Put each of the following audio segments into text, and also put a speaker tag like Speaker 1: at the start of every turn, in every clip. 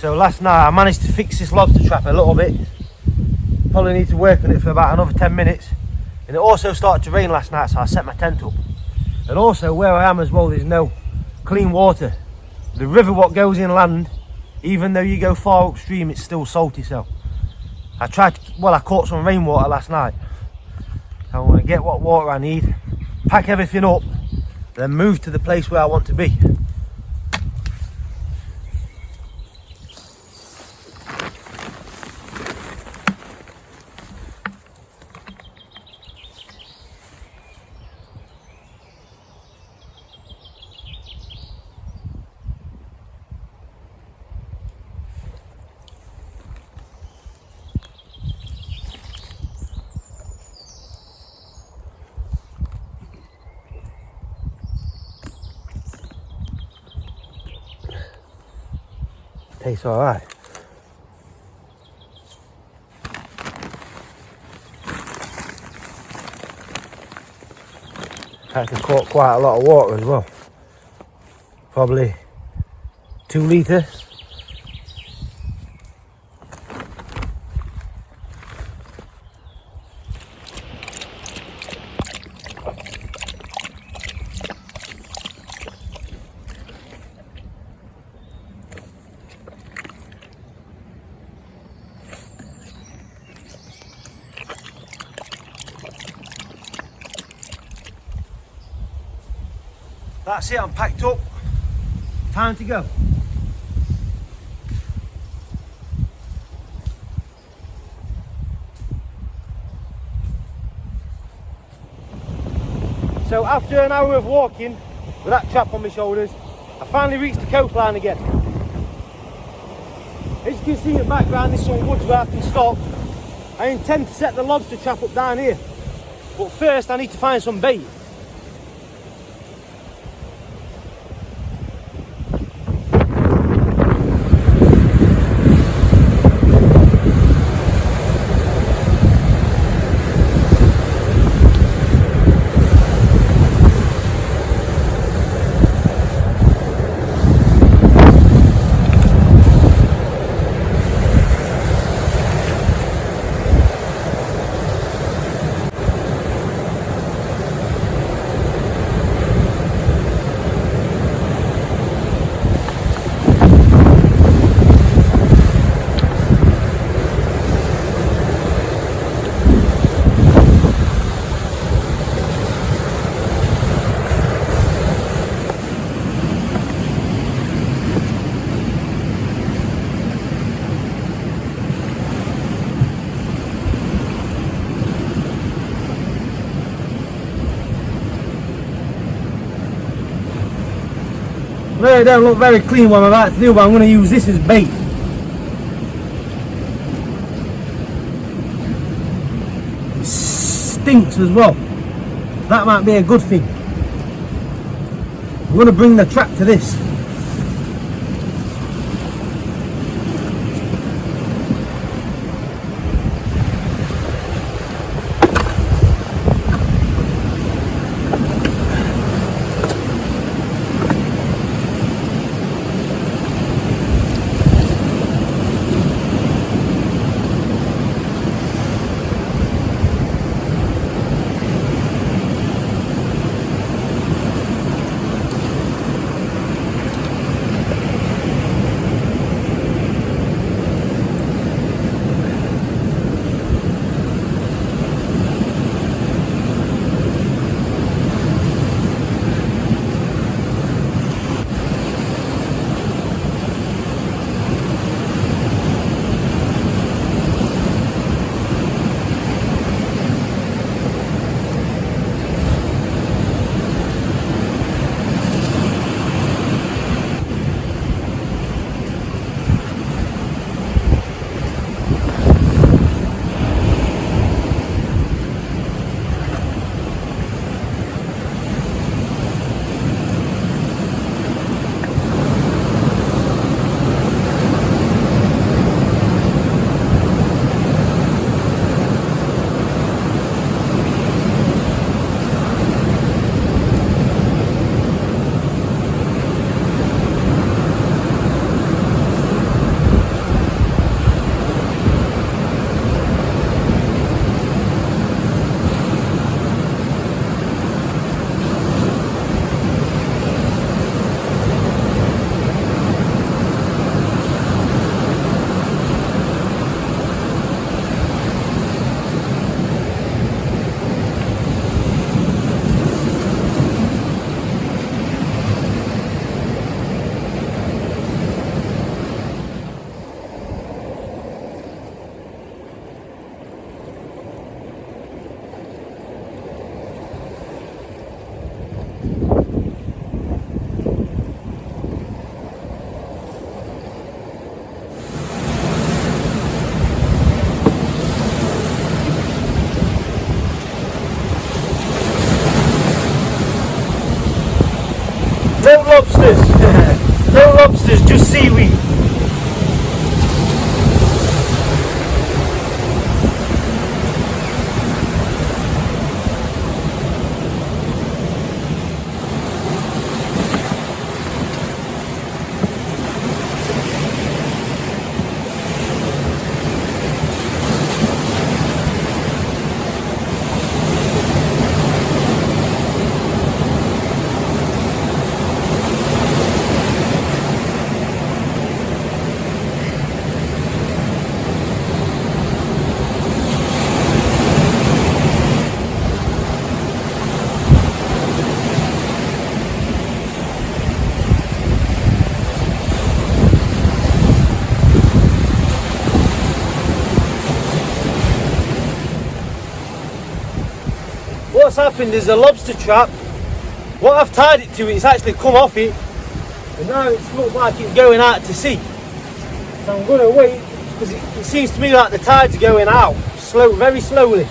Speaker 1: So last night I managed to fix this lobster trap a little bit. Probably need to work on it for about another 10 minutes. And it also started to rain last night, so I set my tent up. And also where I am as well, there's no clean water. The river what goes inland, even though you go far upstream, it's still salty. So I caught some rainwater last night. So I'm going to get what water I need, pack everything up, then move to the place where I want to be. Tastes alright. I can caught quite a lot of water as well. Probably 2 litres. That's it, I'm packed up. Time to go. So after an hour of walking with that trap on my shoulders, I finally reached the coastline again. As you can see in the background, there's some woods where I can stop. I intend to set the lobster trap up down here, but first I need to find some bait. They don't look very clean what I'm about to do, but I'm going to use this as bait. It stinks as well. That might be a good thing. I'm going to bring the trap to this. what's happened is the lobster trap, what I've tied it to, it's actually come off it, and now it looks like it's going out to sea. So I'm going to wait, because it seems to me like the tide's going out, very slowly.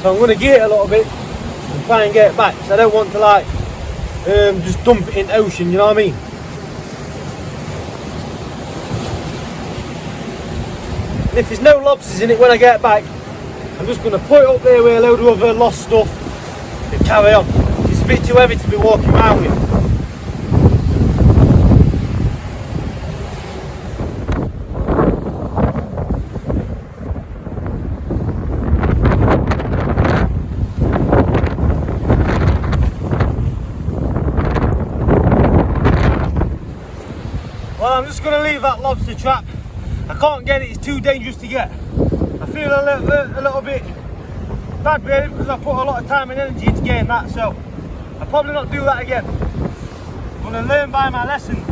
Speaker 1: So I'm going to gear it a little bit and try and get it back. So I don't want to like just dump it in the ocean, you know what I mean? And if there's no lobsters in it when I get back, I'm just going to put it up there with a load of other lost stuff and carry on. It's a bit too heavy to be walking around with. Well, I'm just going to leave that lobster trap. I can't get it, it's too dangerous to get. I feel a little bit bad really, because I put a lot of time and energy into getting that, so I'll probably not do that again. I'm going to learn by my lessons.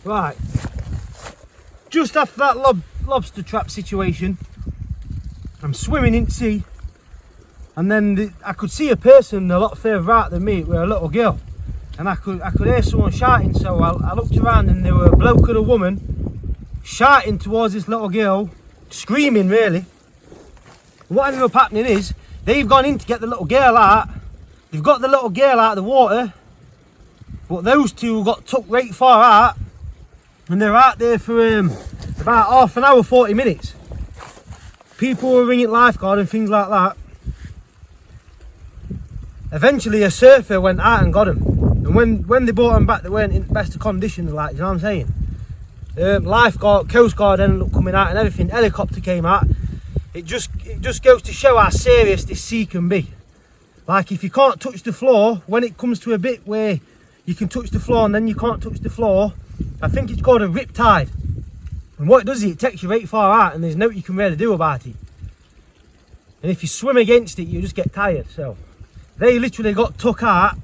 Speaker 1: Right, just after that lobster trap situation, I'm swimming in sea, and then I could see a person a lot further out than me with a little girl, and I could hear someone shouting. So I looked around, and there were a bloke and a woman shouting towards this little girl, screaming really. And what ended up happening is they've gone in to get the little girl out. They've got the little girl out of the water, but those two got took right far out. And they're out there for about half an hour, 40 minutes. People were ringing lifeguard and things like that. Eventually a surfer went out and got them. And when they brought them back, they weren't in the best of condition, like, you know what I'm saying? Lifeguard, Coast Guard ended up coming out and everything. Helicopter came out. It just goes to show how serious this sea can be. Like, if you can't touch the floor, when it comes to a bit where you can touch the floor and then you can't touch the floor, I think it's called a rip tide. And what it does is it takes you right far out, and there's nothing you can really do about it. And if you swim against it, you just get tired. So they literally got took out.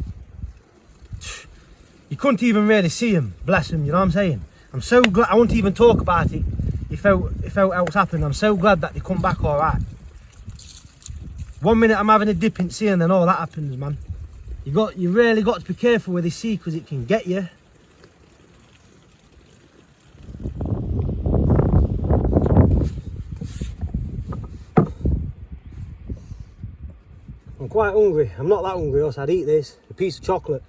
Speaker 1: You couldn't even really see them, bless them, you know what I'm saying? I'm so glad, I won't even talk about it if else happened. I'm so glad that they come back all right. 1 minute I'm having a dip in sea, and then all that happens, man. You really got to be careful with the sea, because it can get you. I'm quite hungry. I'm not that hungry, else I'd eat this. A piece of chocolate.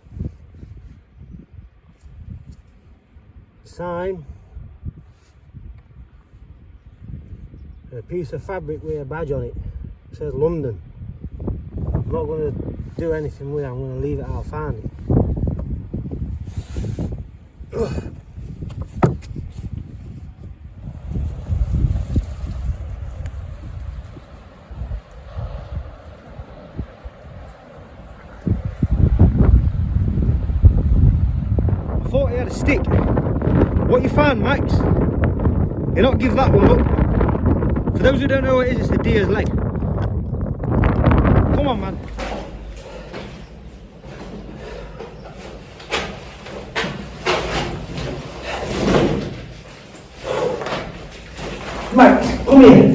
Speaker 1: Sign. And a piece of fabric with a badge on it. It says London. I'm not going to do anything with it. I'm going to leave it how I found it. Ugh. I thought he had a stick. What you found, Max? You not give that one up. For those who don't know what it is, it's the deer's leg. Come on, man. Max, come here.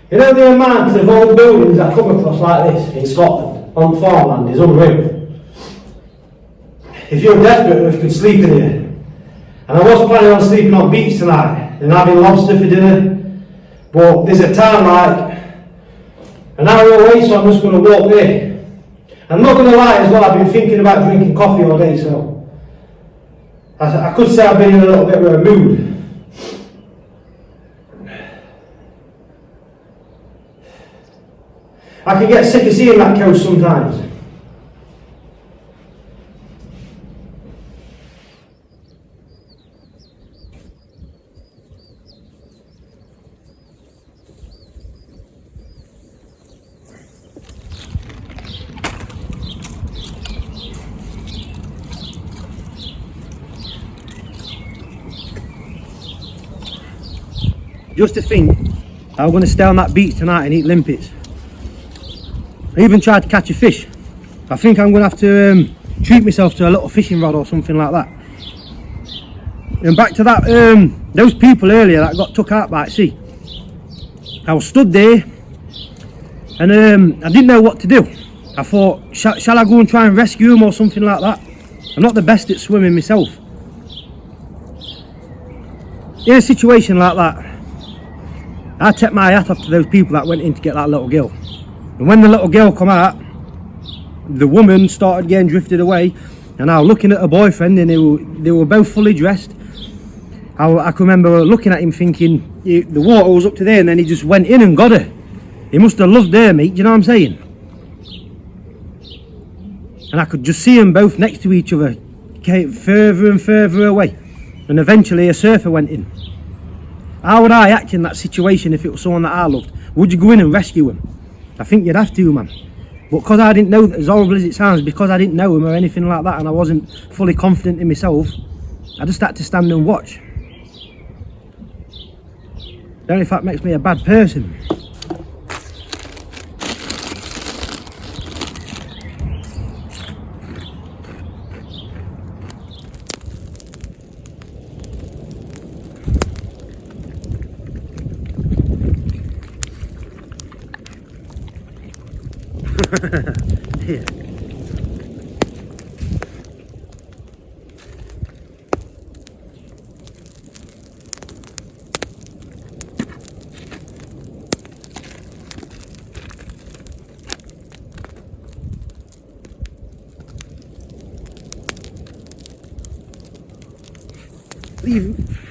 Speaker 1: You know the amount of old buildings that come across like this in Scotland, on farmland, is unreal. If you're desperate enough, you could sleep in here. And I was planning on sleeping on beach tonight and having lobster for dinner, but there's a town like an hour away, so I'm just going to walk there. I'm not going to lie as well, I've been thinking about drinking coffee all day, so I could say I've been in a little bit of a mood. I can get sick of seeing that coast sometimes. Just to think, I'm going to stay on that beach tonight and eat limpets. I even tried to catch a fish. I think I'm going to have to treat myself to a little fishing rod or something like that. And back to that, those people earlier that got took out by sea. I was stood there and I didn't know what to do. I thought, shall I go and try and rescue them or something like that? I'm not the best at swimming myself. In a situation like that, I take my hat off to those people that went in to get that little girl. And when the little girl come out, the woman started getting drifted away, and I was looking at her boyfriend, and they were both fully dressed. I can remember looking at him thinking, the water was up to there, and then he just went in and got her. He must have loved her, mate, do you know what I'm saying? And I could just see them both next to each other, further and further away, and eventually a surfer went in. How would I act in that situation if it was someone that I loved? Would you go in and rescue him? I think you'd have to, man. But because I didn't know, as horrible as it sounds, because I didn't know him or anything like that, and I wasn't fully confident in myself, I just had to stand and watch. Don't know if that makes me a bad person. Here. Leave him.